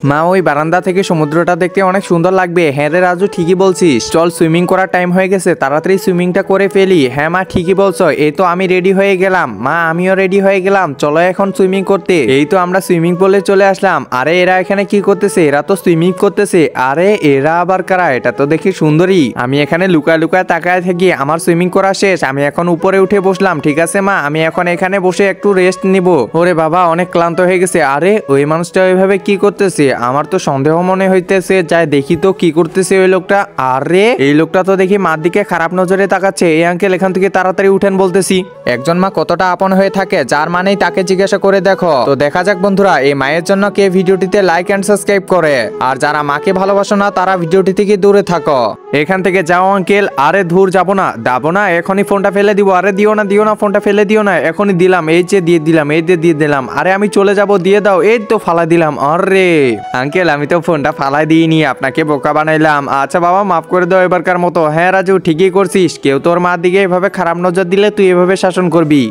মা ওই বারান্দা থেকে সমুদ্রটা দেখতে অনেক সুন্দর লাগবে। হ্যাঁ রে রাজু, ঠিকই বলছিস, চল সুইমিং করার টাইম হয়ে গেছে, তাড়াতাড়ি সুইমিংটা করে ফেলি। হ্যাঁ মা, ঠিকই বলছো, এই তো আমি রেডি হয়ে গেলাম। মা আমিও রেডি হয়ে গেলাম, চলো এখন সুইমিং করতে। এই তো আমরা সুইমিং পুলে চলে আসলাম। আরে এরা এখানে কি করতেছে? এরা তো সুইমিং করতেছে। আরে এরা আবার কারা? এটা তো দেখি সুন্দরী। আমি এখানে লুকায় লুকায় তাকায় থাকি। আমার সুইমিং করা শেষ, আমি এখন উপরে উঠে বসলাম। ঠিক আছে মা, আমি এখন এখানে বসে একটু রেস্ট নিব। ওরে বাবা, অনেক ক্লান্ত হয়ে গেছে। আরে ওই মানুষটা ওইভাবে কি করতেছে? আমার তো সন্দেহ মনে হইতেছে, যাই দেখি তো কি করতেছে ওই লোকটা। আরে এই লোকটা তো দেখি মার দিকে খারাপ নজরে তাকাচ্ছে। এই আঙ্কেল, এখান থেকে তাড়াতাড়ি উঠেন বলতেছি। একজন মা কতটা আপন হয়ে থাকে, যার মানেই তাকে জিজ্ঞাসা করে দেখো। তো দেখা যাক বন্ধুরা, এই মায়ের জন্য কে ভিডিওটিতে লাইক এন্ড সাবস্ক্রাইব করে। আর যারা মাকে ভালোবাসো না, তারা ভিডিওটি থেকে দূরে থাকো। এখান থেকে যাও আঙ্কেল। আরে ধুর, যাবো না, যাবো না, এখনই ফোনটা ফেলে দিব। আরে দিও না ফোনটা ফেলে দিও না, এখনই দিলাম, এই যে দিয়ে দিলাম, এই যে দিয়ে দিলাম। আরে আমি চলে যাব, দিয়ে দাও। এই তো ফালা দিলাম। আরে আঙ্কেল, আমি তো ফোনটা ফালাই দিইনি, আপনাকে বোকা বানাইলাম। আচ্ছা বাবা, মাফ করে দাও এবারকার মতো। হ্যাঁ রাজু, ঠিকই করছিস, কেউ তোর মার দিকে এভাবে খারাপ নজর দিলে তুই এভাবে শাসন করবি।